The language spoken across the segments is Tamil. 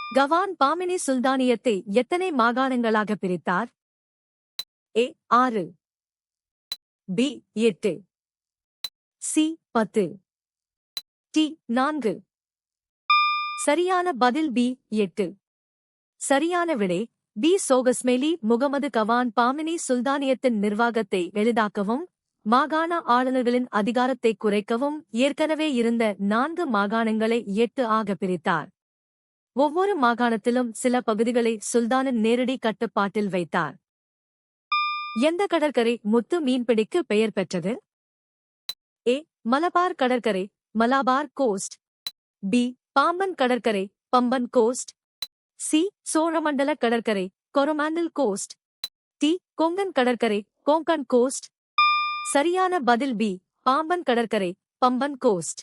கவான் பாமினி சுல்தானியத்தை எத்தனை மாகாணங்களாக பிரித்தார்? ஏ 6, பி 8, சி 10, டி 4. சரியான பதில் பி 8. சரியான விடை பி. சோகஸ்மேலி முகமது கவான் பாமினி சுல்தானியத்தின் நிர்வாகத்தை எளிதாக்கவும் மாகாண ஆளுநர்களின் அதிகாரத்தை குறைக்கவும் ஏற்கனவே இருந்த 4 மாகாணங்களை 8 ஆக பிரித்தார். ஒவ்வொரு மாகாணத்திலும் சில பகுதிகளை சுல்தானின் நேரடி கட்டுப்பாட்டில் வைத்தார். எந்த கடற்கரை முத்து மீன்பிடிக்கு பெயர் பெற்றது? ஏ. மலபார் கடற்கரை, மலாபார் கோஸ்ட். பி. பாம்பன் கடற்கரை, பம்பன் கோஸ்ட். சி. சோழமண்டல கடற்கரை, கொரோமாண்டல் கோஸ்ட். டி. கொங்கன் கடற்கரை, கோங்கன் கோஸ்ட். சரியான பதில் பி. பாம்பன் கடற்கரை, பம்பன் கோஸ்ட்.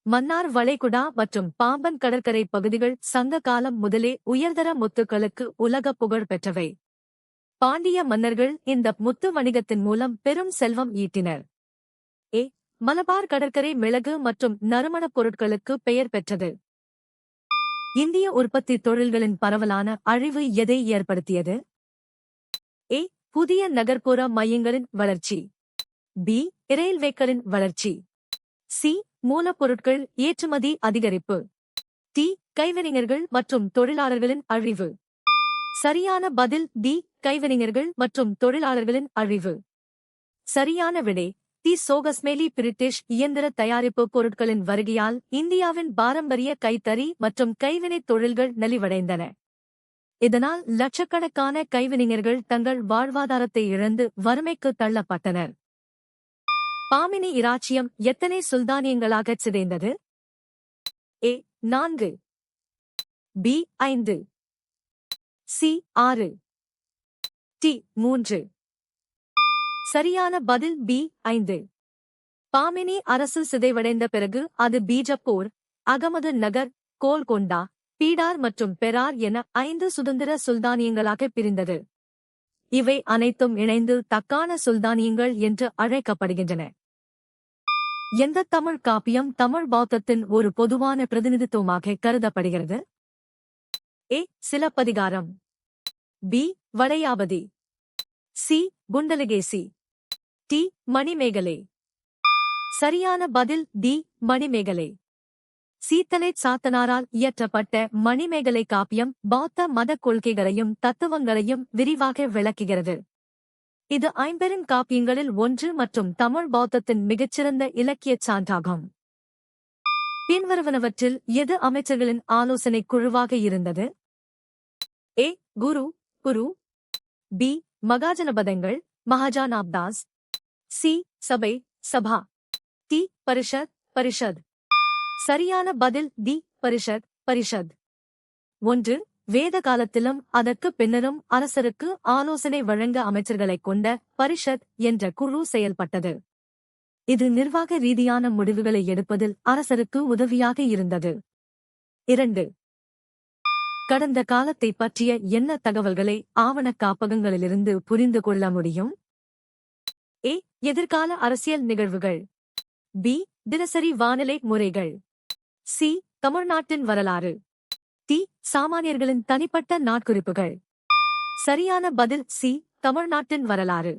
மன்னார் வளைகுடா மற்றும் பாம்பன் கடற்கரை பகுதிகள் சங்க காலம் முதலே உயர்தர முத்துக்களுக்கு உலக புகழ் பெற்றவை. பாண்டிய மன்னர்கள் இந்த முத்து வணிகத்தின் மூலம் பெரும் செல்வம் ஈட்டினர். ஏ. மலபார் கடற்கரை மிளகு மற்றும் நறுமணப் பொருட்களுக்கு பெயர் பெற்றது. இந்திய உற்பத்தி தொழில்களின் பரவலான அழிவு எதை ஏற்படுத்தியது? ஏ. புதிய நகர்ப்புற மையங்களின் வளர்ச்சி. பி. இரயில்வேக்களின் வளர்ச்சி. சி. மூலப்பொருட்கள் ஏற்றுமதி அதிகரிப்பு. டி. கைவினைஞர்கள் மற்றும் தொழிலாளர்களின் அழிவு. சரியான பதில் டி. கைவினைஞர்கள் மற்றும் தொழிலாளர்களின் அழிவு. சரியான விடை டி. சோகஸ்மேலி பிரிட்டிஷ் இயந்திர தயாரிப்பு பொருட்களின் வருகையால் இந்தியாவின் பாரம்பரிய கைத்தறி மற்றும் கைவினைத் தொழில்கள் நலிவடைந்தன. இதனால் லட்சக்கணக்கான கைவினைஞர்கள் தங்கள் வாழ்வாதாரத்தை இழந்து வறுமைக்கு தள்ளப்பட்டனர். பாமினி இராச்சியம் எத்தனை சுல்தானியங்களாகச் சிதைந்தது? ஏ. 4, பி. 5, சி. 6, டி. 3. சரியான பதில் பி. 5. பாமினி அரசு சிதைவடைந்த பிறகு அது பீஜப்பூர், அகமது நகர், கோல்கொண்டா, பீடார் மற்றும் பெரார் என 5 சுதந்திர சுல்தானியங்களாக பிரிந்தது. இவை அனைத்தும் இணைந்து தக்கான சுல்தானியங்கள் என்று அழைக்கப்படுகின்றன. எந்த தமிழ் காப்பியம் தமிழ் பௌத்தத்தின் ஒரு பொதுவான பிரதிநிதித்துவமாக கருதப்படுகிறது? A. Silappatikaram. B. Valayapathi. C. Kundalakesi. D. Manimekalai. சரியான பதில் டி. மணிமேகலை. சீத்தலைச் சாத்தனாரால் இயற்றப்பட்ட மணிமேகலை காப்பியம் பௌத்த மதக் கொள்கைகளையும் தத்துவங்களையும் விரிவாக விளக்குகிறது. இது 50 காப்பியங்களில் ஒன்று மற்றும் தமிழ் பௌத்தத்தின் மிகச்சிறந்த இலக்கியச் சான்றாகும். பின்வருவனவற்றில் எது அமைச்சர்களின் ஆலோசனைக் குழுவாக இருந்தது? ஏ. குரு குரு. பி. மகாஜனபதங்கள் மகாஜானாப்தாஸ். சி. சபை சபா. டி. பரிஷத் பரிஷத். சரியான பதில் டி. பரிஷத் பரிஷத். 1. வேத காலத்திலும் அதற்கு பின்னரும் அரசருக்கு ஆலோசனை வழங்க அமைச்சர்களைக் கொண்ட பரிஷத் என்ற குழு செயல்பட்டது. இது நிர்வாக ரீதியான முடிவுகளை எடுப்பதில் அரசருக்கு உதவியாக இருந்தது. 2. கடந்த காலத்தை பற்றிய என்ன தகவல்களை ஆவணக் காப்பகங்களிலிருந்து புரிந்து கொள்ள முடியும்? ஏ. எதிர்கால அரசியல் நிகழ்வுகள். பி. தினசரி வானிலை முறைகள். சி. தமிழ்நாட்டின் வரலாறு. டி. சாமானியர்களின் தனிப்பட்ட நாட்குறிப்புகள். சரியான பதில் சி. தமிழ்நாட்டின் வரலாறு.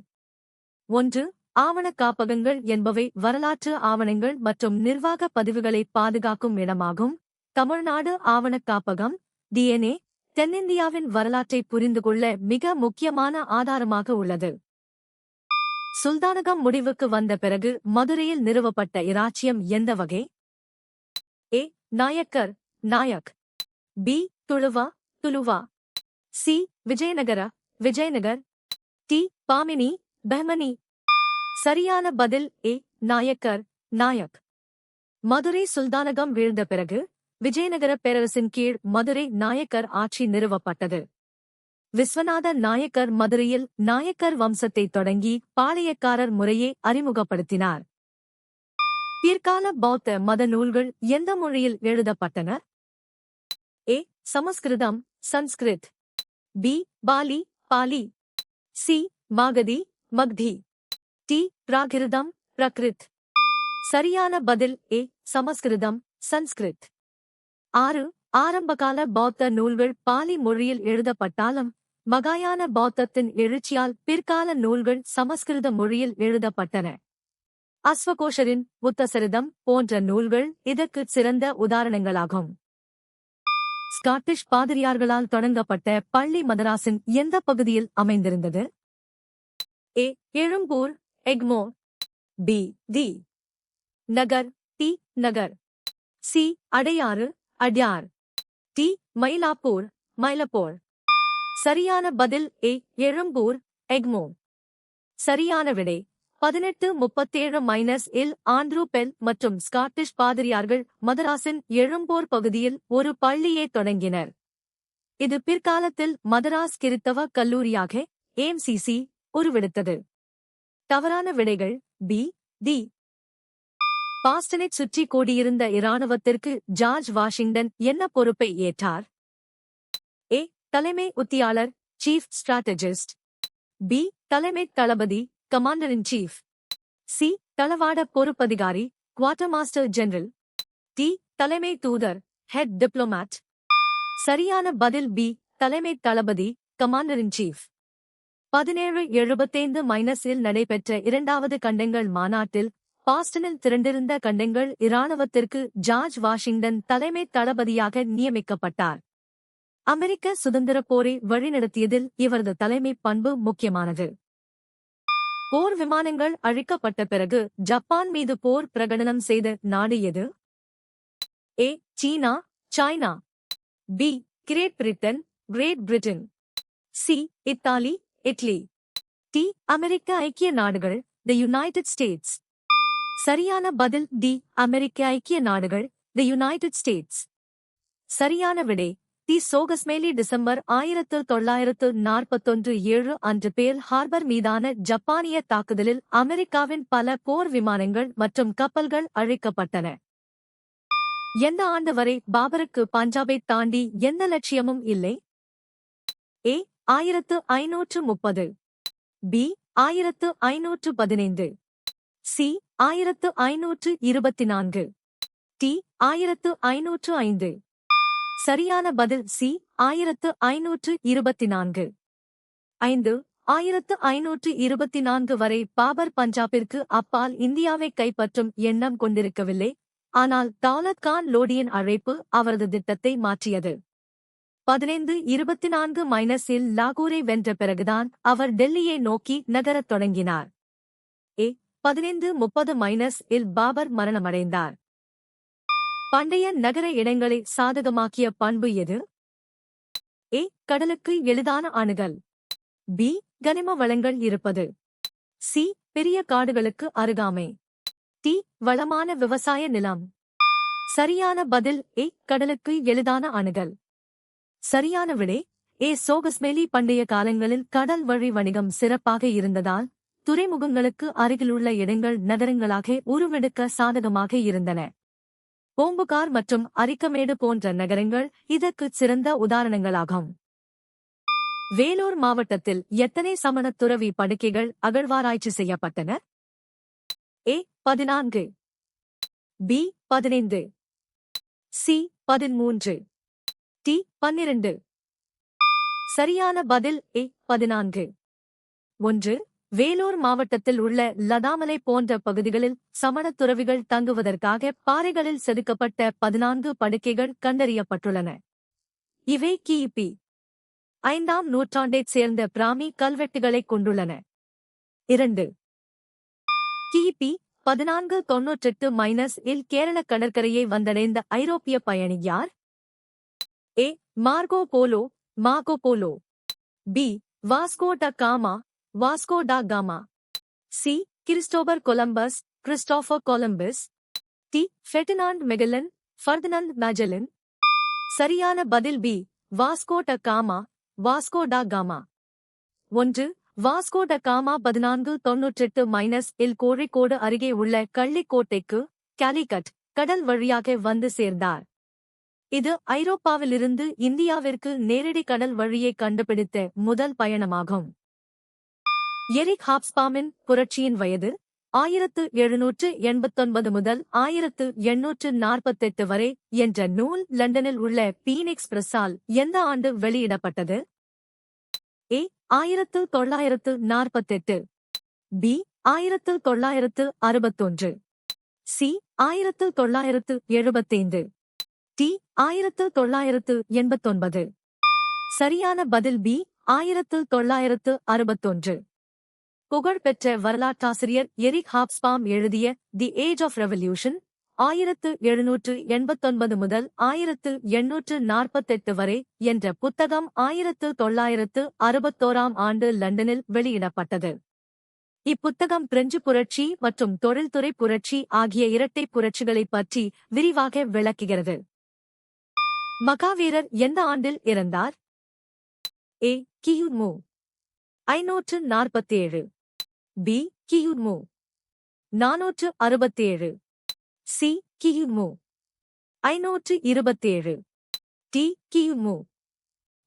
1. ஆவணக் காப்பகங்கள் என்பவை வரலாற்று ஆவணங்கள் மற்றும் நிர்வாக பதிவுகளை பாதுகாக்கும் இடமாகும். தமிழ்நாடு ஆவணக் காப்பகம் DNA தென்னிந்தியாவின் வரலாற்றை புரிந்துகொள்ள மிக முக்கியமான ஆதாரமாக உள்ளது. சுல்தானகம் முடிவுக்கு வந்த பிறகு மதுரையில் நிறுவப்பட்ட இராச்சியம் எந்த வகை? A. Nayakkar Nayak. B. Tuluva Tuluva. C. Vijayanagara Vijayanagar. D. Bahmani Bahmani. சரியான பதில் ஏ. நாயக்கர் நாயக். மதுரை சுல்தானகம் வீழ்ந்த பிறகு விஜயநகர பேரரசின் கீழ் மதுரை நாயக்கர் ஆட்சி நிறுவப்பட்டது. விஸ்வநாத நாயக்கர் மதுரையில் நாயக்கர் வம்சத்தை தொடங்கி பாளையக்காரர் முறையை அறிமுகப்படுத்தினார். பிற்கால பௌத்த மத நூல்கள் எந்த மொழியில் எழுதப்பட்டன? A. Samskritam Sanskrit. B. Pali Pali. C. Magadhi Magdhi. D. Prakritam Prakrit. சரியான பதில் ஏ. சமஸ்கிருதம் சன்ஸ்கிருத். 6. ஆரம்பகால பௌத்த நூல்கள் பாலி மொழியில் எழுதப்பட்டாலும் மகாயான பௌத்தத்தின் எழுச்சியால் பிற்கால நூல்கள் சமஸ்கிருத மொழியில் எழுதப்பட்டன. அஸ்வகோஷரின் புத்தசரிதம் போன்ற நூல்கள் இதற்குச் சிறந்த உதாரணங்களாகும். ஸ்காட்டிஷ் பாதிரியார்களால் தொடங்கப்பட்ட பள்ளி மதராஸின் எந்த பகுதியில் அமைந்திருந்தது? ஏ. எழும்பூர், எக்மோர். பி. தி. நகர், டி. நகர். சி. அடையாறு, அட்யார். டி. மயிலாப்பூர், மயிலப்போர். சரியான பதில் ஏ. எழும்பூர், எக்மோர். சரியான விடை 1837 ஆண்ட்ரூ பெல் மற்றும் ஸ்காட்டிஷ் பாதிரியார்கள் மதராஸின் எழும்பூர் பகுதியில் ஒரு பள்ளியை தொடங்கினர். இது பிற்காலத்தில் மதராஸ் கிறித்தவ கல்லூரியாக ஏம்சிசி உருவெடுத்தது. தவறான விடைகள் பி. தி. பாஸ்டனைச் சுற்றி கூடியிருந்த இராணுவத்திற்கு ஜார்ஜ் வாஷிங்டன் என்ன பொறுப்பை ஏற்றார்? ஏ. தலைமை உத்தியாளர், சீஃப் ஸ்ட்ராட்டஜிஸ்ட். பி. தலைமை தளபதி, கமாண்டர் இன் சீஃப். சி. தளவாட பொறுப்பதிகாரி, குவார்ட்டர் மாஸ்டர் ஜெனரல். டி. தலைமை தூதர், ஹெட் டிப்ளோமேட். சரியான பதில் பி. தலைமை தளபதி, கமாண்டர் இன் சீஃப். 1775 நடைபெற்ற இரண்டாவது கண்டங்கள் மாநாட்டில் பாஸ்டனில் திரண்டிருந்த கண்டங்கள் இராணுவத்திற்கு ஜார்ஜ் வாஷிங்டன் தலைமை தளபதியாக நியமிக்கப்பட்டார். அமெரிக்க சுதந்திரப் போரை வழிநடத்தியதில் இவரது தலைமை பண்பு முக்கியமானது. போர் விமானங்கள் அழிக்கப்பட்ட பிறகு ஜப்பான் மீது போர் பிரகடனம் செய்த நாடு எது? ஏ. சீனா, China. B. Great Britain, great Britain. C. இத்தாலி, இட்லி. டி. அமெரிக்க ஐக்கிய நாடுகள், தி யுனைடெட் ஸ்டேட்ஸ். சரியான பதில் டி. அமெரிக்க ஐக்கிய நாடுகள், தி யுனைடெட் ஸ்டேட்ஸ். சரியான விடை தி. சோகஸ்மேலி டிசம்பர் 1941 அன்று பேர்ல் ஹார்பர் மீதான ஜப்பானிய தாக்குதலில் அமெரிக்காவின் பல போர் விமானங்கள் மற்றும் கப்பல்கள் அழிக்கப்பட்டன. எந்த ஆண்டு வரை பாபருக்கு பஞ்சாபைத் தாண்டி எந்த லட்சியமும் இல்லை? ஏ. 1530. பி. 1515. சி. 1524. டி. 1505. சரியான பதில் சி. 1524. 1524 வரை பாபர் பஞ்சாபிற்கு அப்பால் இந்தியாவை கைப்பற்றும் எண்ணம் கொண்டிருக்கவில்லை. ஆனால் தௌலத் கான் லோடியின் அழைப்பு அவரது திட்டத்தை மாற்றியது. 1524 லாகூரை வென்ற பிறகுதான் அவர் டெல்லியை நோக்கி நகரத் தொடங்கினார். ஏ. 1530 பாபர் மரணமடைந்தார். பண்டைய நகர இடங்களை சாதகமாக்கிய பண்பு எது? ஏ. கடலுக்கு எளிதான அணுகல். பி. கனிம வளங்கள் இருப்பது. சி. பெரிய காடுகளுக்கு அருகாமை. டி. வளமான விவசாய நிலம். சரியான பதில் ஏ. கடலுக்கு எளிதான அணுகல். சரியான விடை ஏ. சோகஸ்மேலி பண்டைய காலங்களில் கடல் வழி வணிகம் சிறப்பாக இருந்ததால் துறைமுகங்களுக்கு அருகிலுள்ள இடங்கள் நகரங்களாக உருவெடுக்க சாதகமாக இருந்தன. பூம்புகார் மற்றும் அரிக்கமேடு போன்ற நகரங்கள் இதற்குச் சிறந்த உதாரணங்களாகும். வேலூர் மாவட்டத்தில் எத்தனை சமணத் துறவி படுக்கைகள் அகழ்வாராய்ச்சி செய்யப்பட்டன? ஏ. 14. பி. 15. சி. 13. டி. 12. சரியான பதில் ஏ. 14. 1. வேலூர் மாவட்டத்தில் உள்ள லதாமலை போன்ற பகுதிகளில் சமணத் துறவிகள் தங்குவதற்காக பாறைகளில் செதுக்கப்பட்ட 14 படுக்கைகள் கண்டறியப்பட்டுள்ளன. இவை கி.பி. 5ஆம் நூற்றாண்டைச் சேர்ந்த பிராமி கல்வெட்டுகளைக் கொண்டுள்ளன. 2. கி.பி. 1498 கேரள கடற்கரையை வந்தடைந்த ஐரோப்பிய பயணி யார்? A. Marco Polo, Marco Polo. B. Vasco da Gama, Vasco da Gama. C. Christopher Columbus, Christopher Columbus. D. Ferdinand Magellan, Ferdinand Magellan. சரியான பதில் B. Vasco da Gama, Vasco da gamma. 1. Vasco da gamma 1498 Kozhikode அருகே உள்ள கள்ளிக்கோட்டைக்கு கேலிகட் கடல் வழியாக வந்து சேர்ந்தார். இது ஐரோப்பாவிலிருந்து இந்தியாவிற்கு நேரடி கடல் வழியை கண்டுபிடித்த முதல் பயணமாகும். எரிக் ஹாப்ஸ்பாமின் புரட்சியின் வயது 1789 முதல் 1848 வரை என்ற நூல் லண்டனில் உள்ள பீனிக்ஸ் பிரஸ்ஸால் எந்த ஆண்டு வெளியிடப்பட்டது? ஏ 1948, பி 1961, சி 1975, டி 1989. சரியான பதில் பி 1961. புகழ்பெற்ற வரலாற்றாசிரியர் எரிக் ஹாப்ஸ்பாம் எழுதிய தி ஏஜ் ஆஃப் ரெவல்யூஷன் 1789 முதல் 1848 வரை என்ற புத்தகம் 1961 ஆண்டு லண்டனில் வெளியிடப்பட்டது. இப்புத்தகம் பிரெஞ்சு புரட்சி மற்றும் தொழில்துறை புரட்சி ஆகிய இரட்டை புரட்சிகளைப் பற்றி விரிவாக விளக்குகிறது. மகாவீரர் எந்த ஆண்டில் இறந்தார்? ஏ கிமு 547, பி கிமு 467, சி கிமு 527, டி கிமு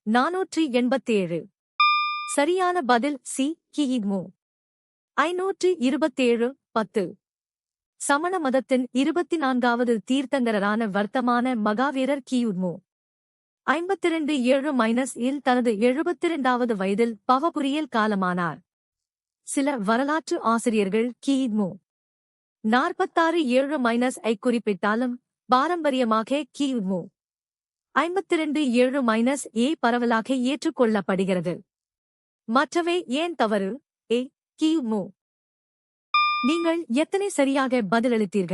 487. சரியான பதில் சி கிமு 527. 10. சமண மதத்தின் 24வது தீர்த்தங்கரரான வர்த்தமான மகாவீரர் கிமு 52 இல் தனது 72வது வயதில் பவபுரியில் காலமானார். சில வரலாற்று ஆசிரியர்கள் கிமு 46 ஐ குறிப்பிட்டாலும் பாரம்பரியமாக கிமு 52 ஏ பரவலாக ஏற்றுக்கொள்ளப்படுகிறது. மற்றவை ஏன் தவறு? ஏ கிமு. நீங்கள் எத்தனை சரியாக பதிலளித்தீர்கள்?